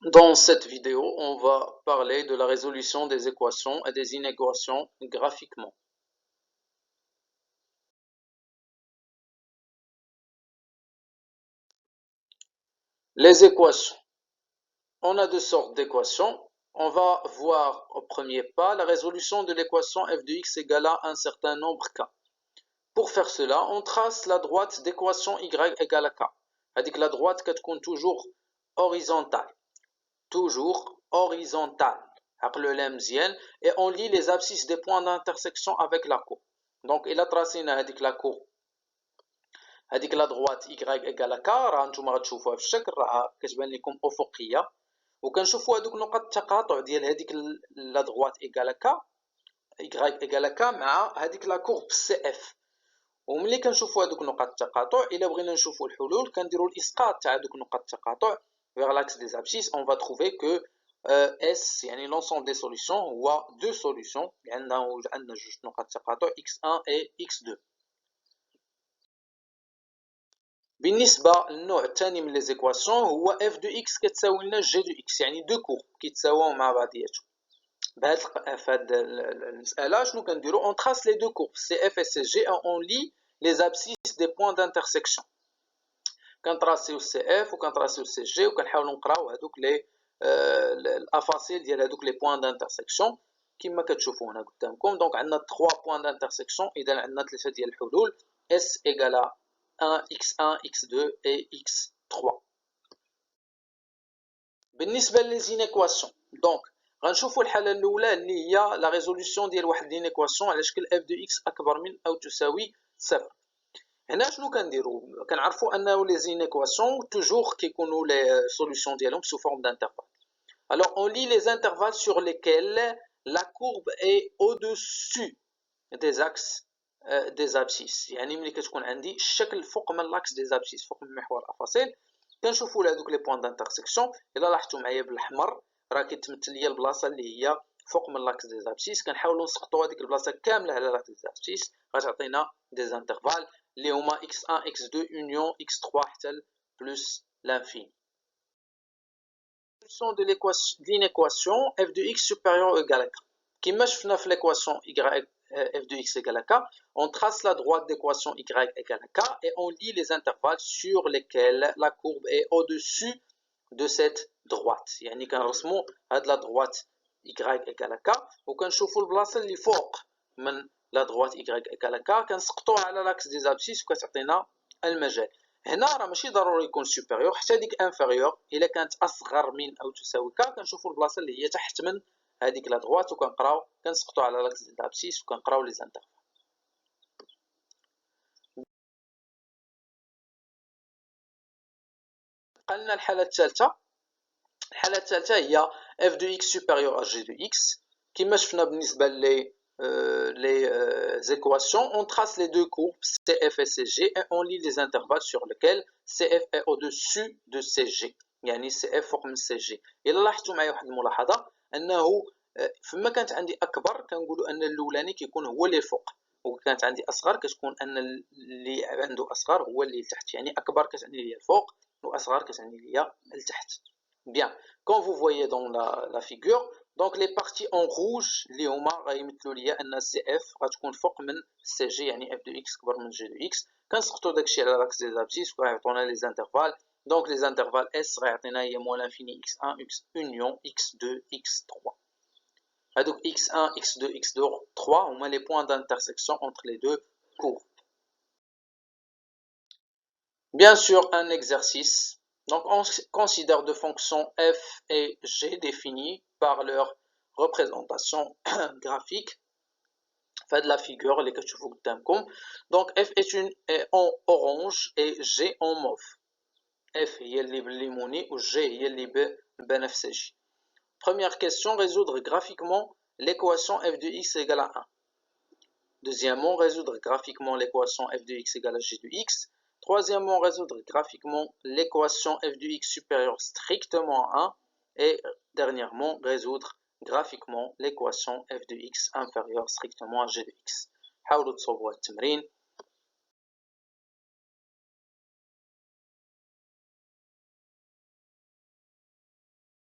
Dans cette vidéo, on va parler de la résolution des équations et des inéquations graphiquement. Les équations. On a deux sortes d'équations. On va voir au premier pas la résolution de l'équation f de x égale à un certain nombre k. Pour faire cela, on trace la droite d'équation y égale à k. C'est-à-dire que la droite qui est toujours horizontale. Toujours horizontale. Et on lit les abscisses des points d'intersection avec la courbe. Donc il a tracé la courbe. هذيك لا droite y égale à k راه نتوما غتشوفوها في الشكل راه كتبان لكم افقيه وكنشوفوا هذوك نقط التقاطع ديال هذيك لا droite égale à k y égale à k مع هذيك لا courbe سي اف. وملي كنشوفوا هذوك نقط التقاطع الا بغينا نشوفوا الحلول كنديروا الاسقاط تاع هذوك نقط التقاطع vers l'axe des abscisses. On va trouver que S يعني l'ensemble des solutions هو deux solutions. عندنا جوج نقط تقاطع x1 et x2. بالنسبة للنوع الثاني من لي زيكواسيون هو اف دو اكس كتساوي لنا جي دو اكس، يعني دو كورب كيتساواو مع بعضياتهم. فهاد المسألة شنو كنديرو؟ اون تراس لي دو كورب سي اف و سي جي اون لي لي زابسيس دي بوين دانترسيكسيون. كنطراسيو سي اف وكنطراسيو سي جي وكنحاولو نقراو هادوك لي الافاصيل ديال هادوك لي بوين دانترسيكسيون كما كتشوفوا هنا قدامكم. دونك عندنا 3 بوين دانترسيكسيون، اذا عندنا 3 ديال الحلول اس ايغالا 1, x1, x2 et x3. بالنسبة للزينيكواسيون دونك غنشوفوا الحالة الأولى اللي هي لا ريزوليسيون ديال واحد لينيكواسيون على شكل اف دو اكس أكبر من أو تساوي صفر. هنا شنو كنديرو؟ كنعرفوا أنه لي زينيكواسيون توجور كيكونوا لي سوليسيون ديالهم سو فورم دانترفال. Alors on lit les intervalles sur lesquels la courbe est au-dessus des axes des abscisses. يعني ملي كتكون عندي الشكل فوق من لاكس دي زابسيس، فوق من محور الافاصيل، كنشوفوا هذوك لي بوين دانترسيكسيون. الا لاحظتوا معايا بالاحمر راه كيتمثل لي البلاصه اللي هي فوق من لاكس دي زابسيس. كنحاولوا نسقطوا هذيك البلاصه كامله على لاكس دي زابسيس، غتعطينا دي زانترفال اللي هما x1 x2 union x3 حتى بلس l'infini. Solution de l'équation f de x supérieur ou égal à k. كما شفنا في l'équation y f de x égale à k, on trace la droite d'équation y égale à k et on lit les intervalles sur lesquels la courbe est au-dessus de cette droite. يعني كنرسموا هاد la droite y égale à k وكنشوفوا البلاصه اللي فوق من la droite y égale à k كنسقطوها على l'axe des abscisses وكتعطينا المجال. هنا راه ماشي ضروري يكون سوبيريور، حتى ديك انفيريور الا كانت اصغر من او تساوي ك كنشوفوا البلاصه اللي هي تحت من هذيك لا دغوات وكنقراو كنسقطوا على لاكس ديال الابسيس وكنقراو لي زانترفال. بقى لنا الحاله الثالثه. الحاله الثالثه هي اف دو اكس سوبيريور ا جي دو اكس. كما شفنا بالنسبه les équations, on trace les deux courbes CF et CG et on lit les intervalles sur lesquels CF est au-dessus de CG. يعني CF فوق من CG. إلا لاحظتوا معايا واحد الملاحظة أنه فما كانت عندي أكبر كنقولوا أن الأولاني كيكون هو اللي الفوق، وكانت عندي أصغر كتكون أن اللي عنده أصغر هو اللي لتحت. يعني أكبر كتعني ليا الفوق وأصغر كتعني ليا لتحت. Bien, comme vous voyez dans la figure, donc les parties en rouge اللي هما غيمثلوا ليا ان سي اف غتكون فوق من سي جي، يعني اف دو اكس كبر من جي دو اكس. كنسقطوا داكشي على لاكس دي زابسيس وغيعطونا لي زانترفال. دونك لي زانترفال اس غيعطينا هي موان لانفيني اكس 1 اكس اونيون اكس 2 اكس 3. هادوك اكس 1 اكس 2 اكس 2 3 هما لي بوين d'intersection entre les deux courbes. Bien sûr, un exercice. Donc on considère deux fonctions f et g définies par leur représentation graphique. Fait de la figure اللي كتشوفوا قدامكم. Donc f est en orange et g en mauve. f هي اللي بالليموني و g هي اللي بالبنفسجي. Première question, résoudre graphiquement l'équation f de x égale à 1. Deuxièmement, résoudre graphiquement l'équation f de x égale à g de x. Troisièmement, résoudre graphiquement l'équation f de x supérieure strictement à 1. Et dernièrement, résoudre graphiquement l'équation f de x inférieure strictement à g de x. حاولوا تصوبوا التمرين